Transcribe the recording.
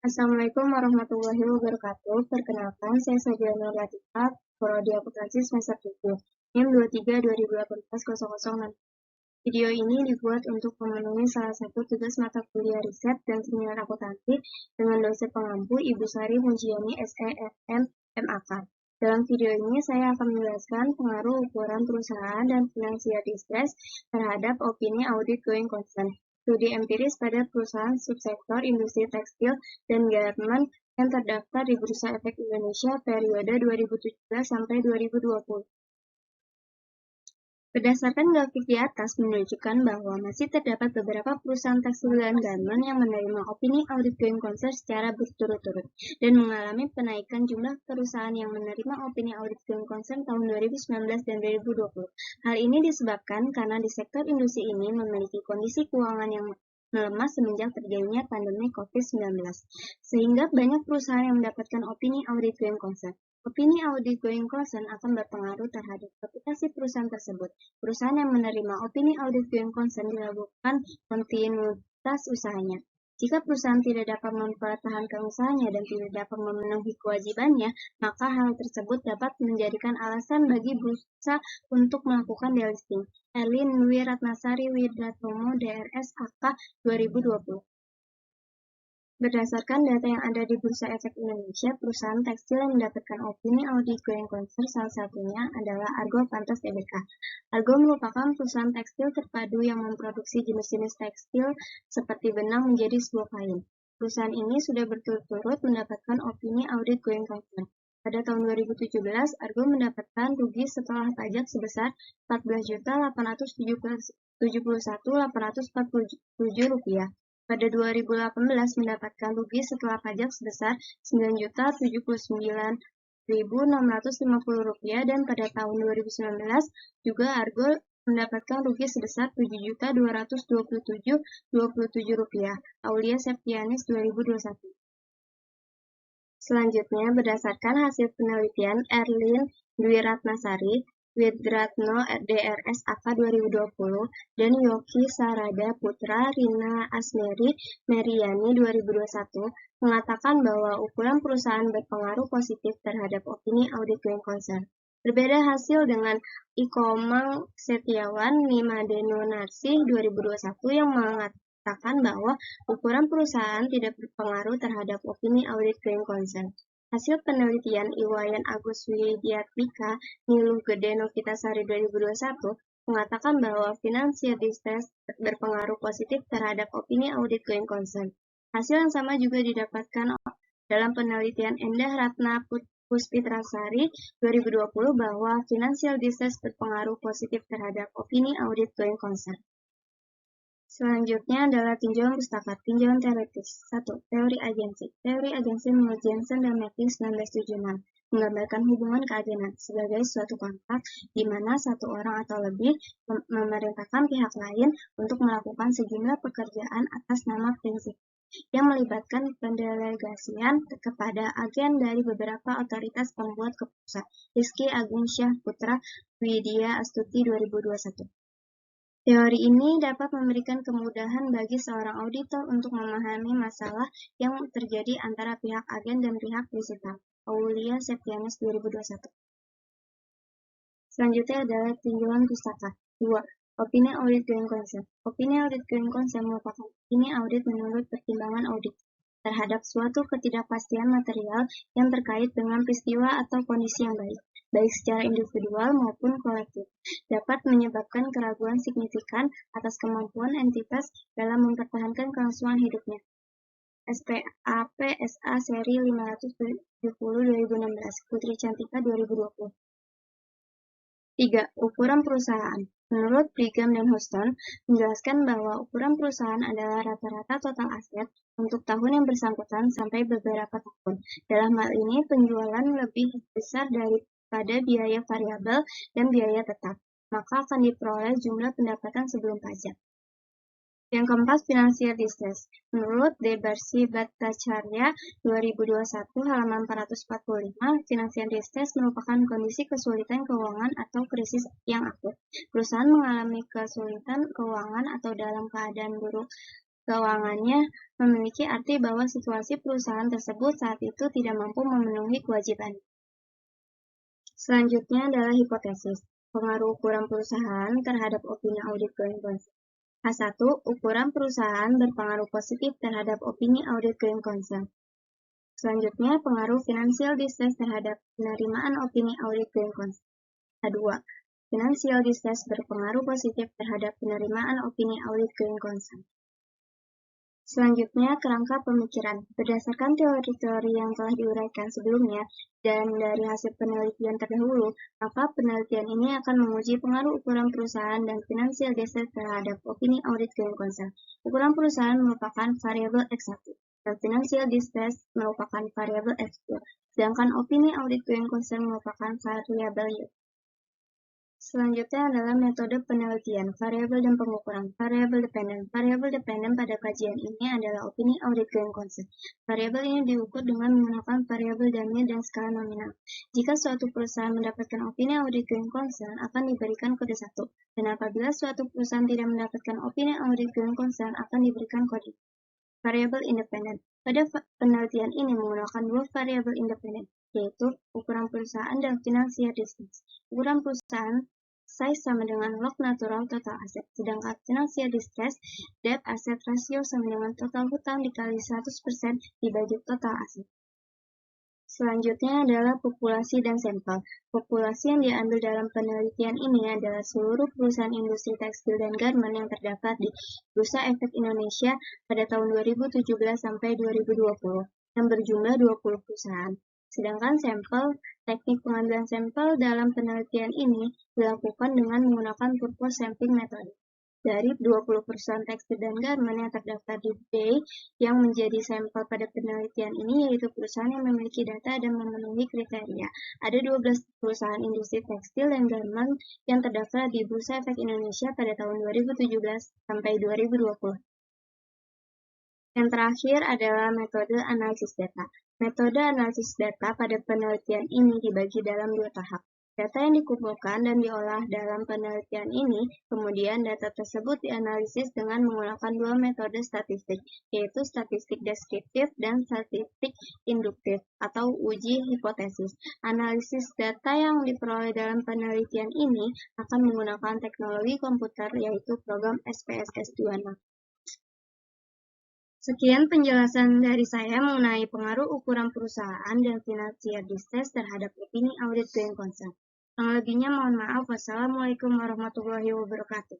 Assalamualaikum warahmatullahi wabarakatuh. Perkenalkan, saya Sabiana Latifah, Prodi Akuntansi semester 7, NIM 23/2018-00. Video ini dibuat untuk memenuhi salah satu tugas mata kuliah riset dan seminar akuntansi dengan dosen pengampu Ibu Sari Mujiani SEFM MAK. Dalam video ini saya akan menjelaskan pengaruh ukuran perusahaan dan financial distress terhadap opini audit going concern. Studi empiris pada perusahaan subsektor industri tekstil dan garment yang terdaftar di Bursa Efek Indonesia periode 2017 sampai 2020. Berdasarkan grafik di atas menunjukkan bahwa masih terdapat beberapa perusahaan tekstil dan garment yang menerima opini audit going concern secara berturut-turut dan mengalami penaikan jumlah perusahaan yang menerima opini audit going concern tahun 2019 dan 2020. Hal ini disebabkan karena di sektor industri ini memiliki kondisi keuangan yang melemah semenjak terjadinya pandemi COVID-19, sehingga banyak perusahaan yang mendapatkan opini audit going concern. Opini audit going concern akan berpengaruh terhadap reputasi perusahaan tersebut. Perusahaan yang menerima opini audit going concern dilakukan kontinuitas usahanya. Jika perusahaan tidak dapat mempertahankan usahanya dan tidak dapat memenuhi kewajibannya, maka hal tersebut dapat menjadikan alasan bagi bursa untuk melakukan delisting. Erlin Dwi Ratnasari Widratomo DRS AK 2020. Berdasarkan data yang ada di Bursa Efek Indonesia, perusahaan tekstil yang mendapatkan opini audit going concern salah satunya adalah Argo Pantas Tbk. Argo merupakan perusahaan tekstil terpadu yang memproduksi jenis-jenis tekstil seperti benang menjadi sebuah kain. Perusahaan ini sudah berturut-turut mendapatkan opini audit going concern. Pada tahun 2017, Argo mendapatkan rugi setelah pajak sebesar Rp14.871.847. Pada 2018 mendapatkan rugi setelah pajak sebesar Rp9.079.650 dan pada tahun 2019 juga Argo mendapatkan rugi sebesar Rp7.227.027. Aulia Septianis 2021. Selanjutnya, berdasarkan hasil penelitian Erlin Dwi Ratnasari Widratno DRS AK 2020 dan Yoki Sarada Putra Rina Asmeri Meriani 2021 mengatakan bahwa ukuran perusahaan berpengaruh positif terhadap opini audit going concern. Berbeda hasil dengan Ikomang Setiawan Nimadeno Narsih 2021 yang mengatakan bahwa ukuran perusahaan tidak berpengaruh terhadap opini audit going concern. Hasil penelitian Iwayan Agus Widiatmika Niluh Gede Novitasari 2021 mengatakan bahwa financial distress berpengaruh positif terhadap opini audit going concern. Hasil yang sama juga didapatkan dalam penelitian Endah Ratna Puspitrasari 2020 bahwa financial distress berpengaruh positif terhadap opini audit going concern. Selanjutnya adalah tinjauan pustaka, tinjauan teoritis. 1. Teori agensi. Teori agensi menurut Jensen dan Mapping 1976 menggambarkan hubungan keagenan sebagai suatu kontrak di mana satu orang atau lebih memerintahkan pihak lain untuk melakukan sejumlah pekerjaan atas nama prinsip yang melibatkan pendelegasian kepada agen dari beberapa otoritas pembuat keputusan. Rizky Agung Syah Putra Widya Astuti 2021. Teori ini dapat memberikan kemudahan bagi seorang auditor untuk memahami masalah yang terjadi antara pihak agen dan pihak prinsipal. Aulia Septianis 2021. Selanjutnya adalah tinjauan pustaka. 2. Opini audit going concern. Opini audit going concern merupakan opini audit menurut pertimbangan audit terhadap suatu ketidakpastian material yang terkait dengan peristiwa atau kondisi yang baik secara individual maupun kolektif, dapat menyebabkan keraguan signifikan atas kemampuan entitas dalam mempertahankan kelangsungan hidupnya. SPAPSA seri 570/2016, Putri Cantika 2020. 3. Ukuran perusahaan. Menurut Brigham dan Houston, menjelaskan bahwa ukuran perusahaan adalah rata-rata total aset untuk tahun yang bersangkutan sampai beberapa tahun. Dalam hal ini, penjualan lebih besar daripada biaya variabel dan biaya tetap, maka akan diperoleh jumlah pendapatan sebelum pajak. Yang keempat, financial distress. Menurut Debarsi Bhattacharya 2021 halaman 445, financial distress merupakan kondisi kesulitan keuangan atau krisis yang akut. Perusahaan mengalami kesulitan keuangan atau dalam keadaan buruk keuangannya memiliki arti bahwa situasi perusahaan tersebut saat itu tidak mampu memenuhi kewajiban. Selanjutnya adalah hipotesis, pengaruh ukuran perusahaan terhadap opini audit going concern. H1. Ukuran perusahaan berpengaruh positif terhadap opini audit going concern. Selanjutnya, pengaruh financial distress terhadap penerimaan opini audit going concern. H2. Financial distress berpengaruh positif terhadap penerimaan opini audit going concern. Selanjutnya, kerangka pemikiran. Berdasarkan teori-teori yang telah diuraikan sebelumnya dan dari hasil penelitian terdahulu, maka penelitian ini akan menguji pengaruh ukuran perusahaan dan financial distress terhadap opini audit going concern. Ukuran perusahaan merupakan variabel X1 dan financial distress merupakan variabel X2, sedangkan opini audit going concern merupakan variabel Y. Selanjutnya adalah metode penelitian, variabel dan pengukuran, variabel dependen. Variabel dependen pada kajian ini adalah opini audit going concern. Variabel ini diukur dengan menggunakan variabel dummy dan skala nominal. Jika suatu perusahaan mendapatkan opini audit going concern, akan diberikan kode 1. Dan apabila suatu perusahaan tidak mendapatkan opini audit going concern, akan diberikan kode. Variabel independen. Pada penelitian ini menggunakan dua variabel independen, yaitu ukuran perusahaan dan financial distress. Ukuran perusahaan size sama dengan log natural total aset, sedangkan financial distress debt asset ratio sama dengan total hutang dikali 100% dibagi total aset. Selanjutnya adalah populasi dan sampel. Populasi yang diambil dalam penelitian ini adalah seluruh perusahaan industri tekstil dan garmen yang terdapat di Bursa Efek Indonesia pada tahun 2017 sampai 2020, yang berjumlah 20 perusahaan. Sedangkan teknik pengambilan sampel dalam penelitian ini dilakukan dengan menggunakan purpose sampling metode. Dari 20 perusahaan tekstil dan garmen yang terdaftar di BEI yang menjadi sampel pada penelitian ini yaitu perusahaan yang memiliki data dan memenuhi kriteria. Ada 12 perusahaan industri tekstil dan garmen yang terdaftar di Bursa Efek Indonesia pada tahun 2017 sampai 2020. Yang terakhir adalah metode analisis data. Metode analisis data pada penelitian ini dibagi dalam dua tahap. Data yang dikumpulkan dan diolah dalam penelitian ini, kemudian data tersebut dianalisis dengan menggunakan dua metode statistik, yaitu statistik deskriptif dan statistik induktif atau uji hipotesis. Analisis data yang diperoleh dalam penelitian ini akan menggunakan teknologi komputer, yaitu program SPSS 26. Sekian penjelasan dari saya mengenai pengaruh ukuran perusahaan dan financial distress terhadap opini audit going concern. Yang lebihnya mohon maaf. Wassalamualaikum warahmatullahi wabarakatuh.